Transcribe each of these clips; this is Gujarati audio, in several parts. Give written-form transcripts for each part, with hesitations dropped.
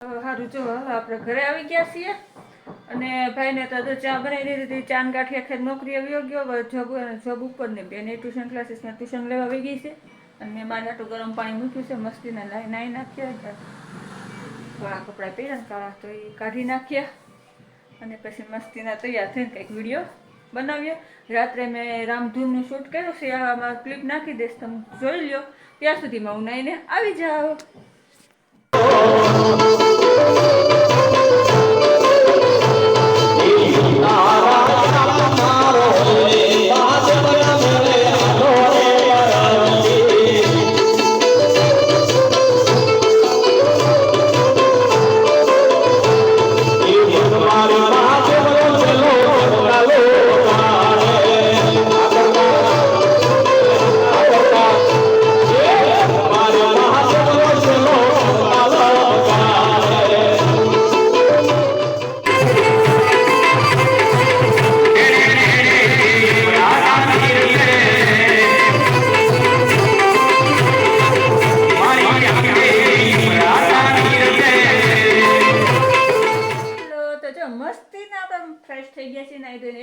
સારું જો આપણે ઘરે આવી ગયા છીએ અને ભાઈને તો ચા બનાવી દીધી હતી. ચાન ગાંઠિયા ખાઈ નોકરી આવી ગયો. જોબ ઉપર ને બેને ટ્યુશન ક્લાસીસમાં ટ્યુશન લેવા આવી ગઈ છે અને મેં મારે આટલું ગરમ પાણી મૂક્યું છે. મસ્તીને નાહી નાખ્યા. કાળા કપડાં પહેર્યા કાળા તો એ કાઢી નાખ્યા અને પછી મસ્તીના તૈયાર થઈને કંઈક વિડીયો બનાવ્યો. રાત્રે મેં રામધૂનનું શૂટ કર્યું છે. આમાં ક્લિપ નાખી દઈશ, તમે જોઈ લો. ત્યાં સુધીમાં હું નાઈને આવી જાઉં.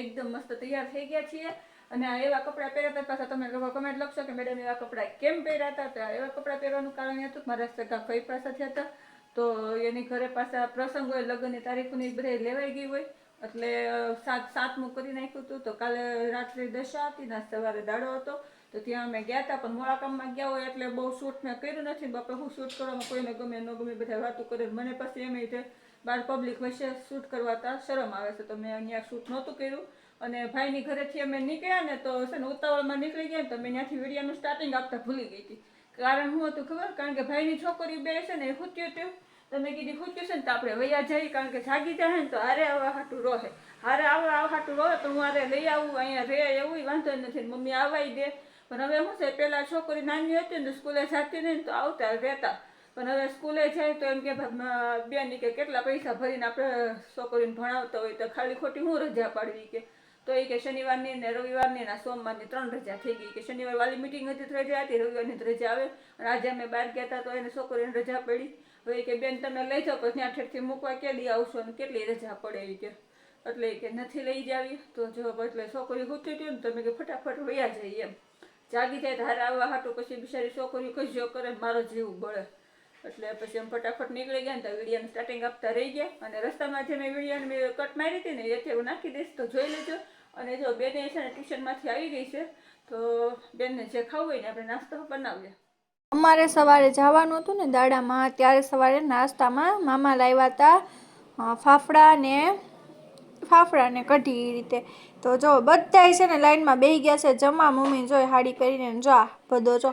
એકદમ મસ્ત તૈયાર થઈ ગયા છીએ અને આ એવા કપડાં પહેર્યા પાછા તમે લોકો કમેન્ટ લખશો કે મેડમ એવા કપડાં કેમ પહેર્યા હતા. એવા કપડાં પહેરવાનું કારણ હતું મારા સગા કઈ પાસા થયા હતા તો એની ઘરે પાછા પ્રસંગ હોય, લગ્નની તારીખોની બધે લેવાઈ ગઈ હોય એટલે સાતમું કરી નાખ્યું હતું. તો કાલે રાત્રે દશા હતી ને સવારે દાડો હતો તો ત્યાં અમે ગયા હતા પણ મોડા કામમાં ગયા હોય એટલે બહુ શૂટ મેં કર્યું નથી. બાપા હું શૂટ કરવામાં કોઈને ગમે ન ગમે બધા વાતો કરે. મને પછી એમ રીતે બહાર પબ્લિક વચ્ચે શૂટ કરવાતા શરમ આવે છે તો મેં અહીંયા શૂટ નહોતું કર્યું. અને ભાઈની ઘરેથી અમે નીકળ્યા ને તો છે ને ઉતાવળમાં નીકળી ગયા ને તો મેં ત્યાંથી વિડીયોનું સ્ટાર્ટિંગ આપતા ભૂલી ગઈ હતી. કારણ શું હતું ખબર? કારણ કે ભાઈની છોકરી બે છે ને એ ખૂટ્યું હતું તો મેં કીધી ખૂટ્યું છે ને તો આપણે વૈયા જઈએ કારણ કે જાગી જાય ને તો હારે આવવા હાટું રોહે. હારે આવવા હાટું રોહે તો હું હારે લઈ આવું અહીંયા રે એવું વાંધો નથી. મમ્મી આવાઈ દે પણ હવે શું છે પહેલાં છોકરી નાની હતી ને તો સ્કૂલે જતી નહીં તો આવતા રહેતા પણ હવે સ્કૂલે જાય તો એમ કે બેન કે કેટલા પૈસા ભરીને આપણે છોકરીને ભણાવતા હોય તો ખાલી ખોટી હું રજા પાડવી કે તો એ કે શનિવારની ને રવિવારની ને સોમવારની 3 રજા થઈ ગઈ કે શનિવાર વાલી મિટિંગ હતી તો રજા હતી, રવિવારની રજા આવે અને આજે અમે બહાર ગયા હતા તો એને છોકરીને રજા પડી. હવે કે બેન તમે લઈ જાઓ પછી ત્યાં ઠેરથી મૂકવા કેદી આવશો અને કેટલી રજા પડે એ કે એટલે કે નથી લઈ જાવી. તો જો એટલે છોકરી ખૂટી હતી ને તમે કે ફટાફટ વયા જાય એમ જાગી જાય ધારે આવવા હાટું પછી બિચારી છોકરી કશો કરે મારો જીવ બળે એટલે પછી એમ ફટાફટ નીકળી ગયા ને તો વિડીયોનું સ્ટાર્ટિંગ આપતા રહી ગયા અને રસ્તામાં જે મેં વિડીયોને મેં કટ મારી હતી ને એથી હું નાખી દઈશ તો જોઈ લેજો. અને જો બેને છે ને ટ્યુશનમાંથી આવી ગઈ છે તો બેનને જે ખાવું હોય ને આપણે નાસ્તો બનાવીએ. અમારે સવારે જવાનું હતું ને દાડામાં ત્યારે સવારે નાસ્તામાં મામા લાવ્યા હતા ફાફડા ને કઢી એ રીતે. તો જો બધા છે ને લાઈનમાં બેસી ગયા છે જમા. મમ્મી જોઈ હાડી કરીને જો બધો જો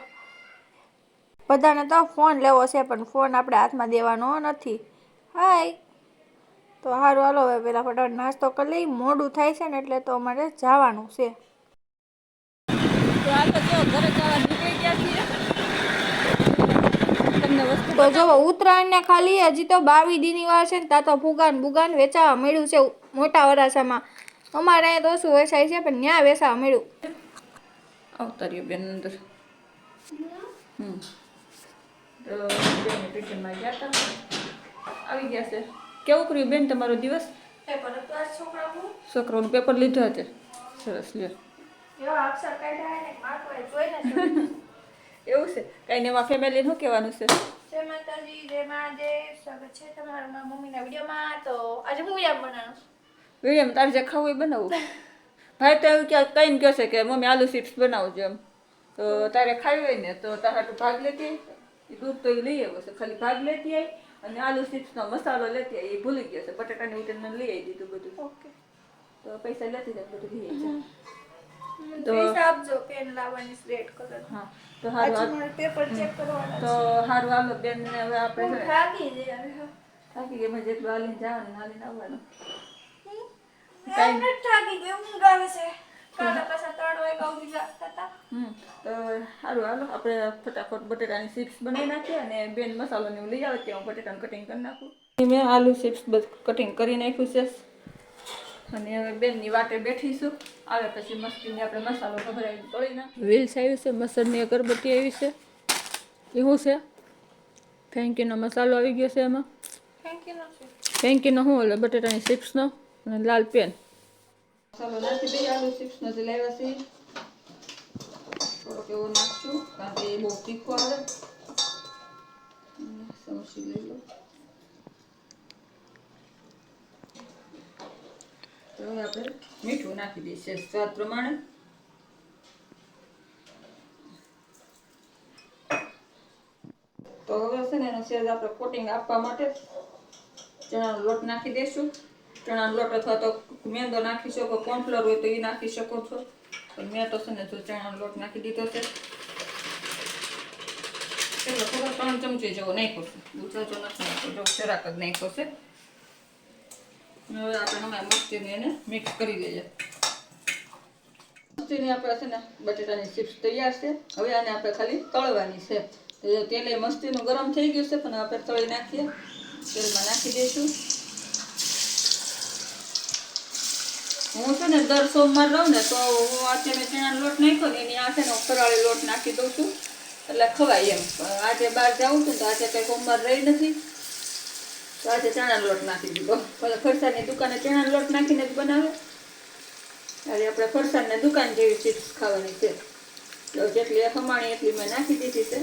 બધાને તો ફોન લેવો છે પણ ફોન આપણે હાથમાં દેવાનો નથી. હાય તો સારું હાલો હવે પેલા ફટાફટ નાસ્તો કરી લઈ. મોડું થાય છે ને એટલે તો અમારે જવાનું છે. તો આ તો જો ઘરે જવા નીકળી ગયા છીએ. તમને વસ્તુ તો જો ઉત્તરાયણ ને ખાલી હજી તો 22 દીની વાર છે ને ત્યાં તો ભૂગાન વેચાવા મળ્યું છે મોટા વરાસામાં. અમારે અહીંયા તો શું વેચાય છે પણ ત્યાં વેચાવા મળ્યું. આવતા રહ્યો બેન અંદર. તો બેન ટ્યુશનમાં ગયા હતા આવી ગયા છે. કેવું કર્યું બેન તમારો દિવસ? છોકરાઓનું પેપર લીધું હતું. સરસ લ્યો. એવું છે કઈ ને એમાં ફેમિલી શું કહેવાનું છે? જય માતાજી, જય મહાદેવ, સ્વાગત છે તમારા મમ્મીના વિડીયોમાં. તો આજે હું વિડીયો બનાવું. વિડીયો તારે જે ખાવું એ બનાવું. ભાઈ તો એવું ક્યાં કહીને કહેશે કે મમ્મી આલુ ચિપ્સ બનાવજો એમ તો તારે ખાવી હોય ને તો તારા ભાગ લેતી આવી. દૂધ તો એ લઈ આવ્યો છે ખાલી ભાગ લેતી આવી અને આલુ ચિપ્સનો મસાલો લેતી આવી. એ ભૂલી ગયો છે. બટાકાની ઉતર મને લઈ આવી દીધું બધું. ઓકે તો પૈસા લેતી જાય બધું લઈ આવી જાય. તો પૈસા આપજો પેન લાવવાની રેડ કલર. હા તો હારું પેપર ચેક કરવાના તો હારું હાલો બેન ને હવે આપણે થાકી ગયા હવે. થાકી ગયા જેટલું હાલીને જવાનું હાલીને આવવાનું. કાઈ થાકી ગઈ ઊંઘ આવે છે. કાલે પાછા 3 વાગ્યા સુધી જાગતા હતા. તો સારું હાલો આપણે ફટાફટ બટેટાની ચિપ્સ બનાવી નાખીએ અને બેન મસાલો ને લઈ આવે ત્યાં હું બટેટાનું કટિંગ કરી નાખું. મેં આલુ ચિપ્સ કટિંગ કરી નાખ્યું છે અને હવે બેનની વાટે બેઠીશું. આવે પછી મસ્તીને આપણે મસાલો ભભરાઈને તળી નાખીએ. વ્હીલ્સ આવ્યું છે, મસળની અગરબત્તી આવી છે. એ શું છે? થેન્ક યુનો મસાલો આવી ગયો છે એમાં. થેન્ક ફેંકીનો શું ઓલો બટેટાની ચિપ્સનો અને લાલ પેન ચાલો નાખી દઈએ આલુ ચિપ્સનો જે લાવ્યા છે થોડોક એવો નાખશું કારણ કે એ બહુ તીખો આવે સમસી લઈ લો તો હવે આપણે મીઠું નાખી દઈએ સ્વાદ પ્રમાણે તો હવે છે ને એનો સેજ આપણે કોટિંગ આપવા માટે ચણાનો લોટ નાખી દઈશું ચણાનો લોટ અથવા તો મેંદો નાખી શકો કોર્નફ્લોર હોય તો એ નાખી શકો છો પણ મેં તો છે ને જો ચણાનો લોટ નાખી દીધો છે એટલો ખબર 3 ચમચી જેવો નાખ્યો છે દૂધ જો નથી નાખ્યો જો જરાક જ નાખ્યો છે હવે આપણે હમણાં મસ્તીને એને મિક્સ કરી લઈએ મસ્તીની આપણે છે ને બટેટાની ચિપ્સ તૈયાર છે હવે આને આપણે ખાલી તળવાની છે તેલ મસ્તીનું ગરમ થઈ ગયું છે પણ આપણે તળી નાખીએ તેલમાં નાખી દઈશું હું છે ને દર સોમવાર રહું ને તો હું અત્યારે ચણાનો લોટ નાખ્યો ને એની આ છે ને ફરાળી લોટ નાખી દઉં છું એટલે ખવાય એમ આજે બહાર જાઉં છું તો આજે કંઈ સોમવાર રહી નથી તો આજે ચણાનો લોટ નાખી દીધો પછી ફરસાણની દુકાને ચણાનો લોટ નાખીને જ બનાવે આજે આપણે ફરસાણની દુકાન જેવી ચિપ્સ ખાવાની છે તો જેટલી ખમાણી એટલી મેં નાખી દીધી છે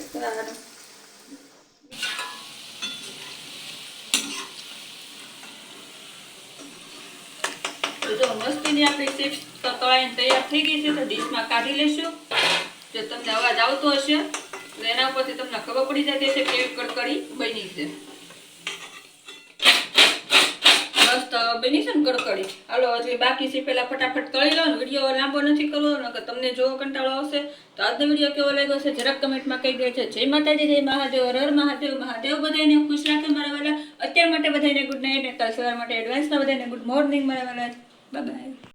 જો મસ્તીની આપણી ચિપ્સ તળાઈને તૈયાર થઈ ગઈ છે તો ડીશમાં કાઢી લઈશું જો તમને અવાજ આવતો હશે તો એના ઉપરથી તમને ખબર પડી જતી હશે કેવી કડકડી બની છે મસ્ત બની છે ને કડકડી હાલો હજી બાકી છે પહેલા ફટાફટ તળી લો ને વિડીયો લાંબો નથી કરવો નકર તમને જો કંટાળો આવશે તો આજનો વિડીયો કેવો લાગ્યો છે જરાક કમેન્ટમાં કહી દેજો જય માતાજી જય મહાદેવ હર મહાદેવ મહાદેવ બધાને ખુશ રાખે મારા વાલા અત્યાર માટે બધાને ગુડ નાઇટ અને કાલ સવાર માટે એડવાન્સમાં બધાને ગુડ મોર્નિંગ મારા વાલા બાય બાય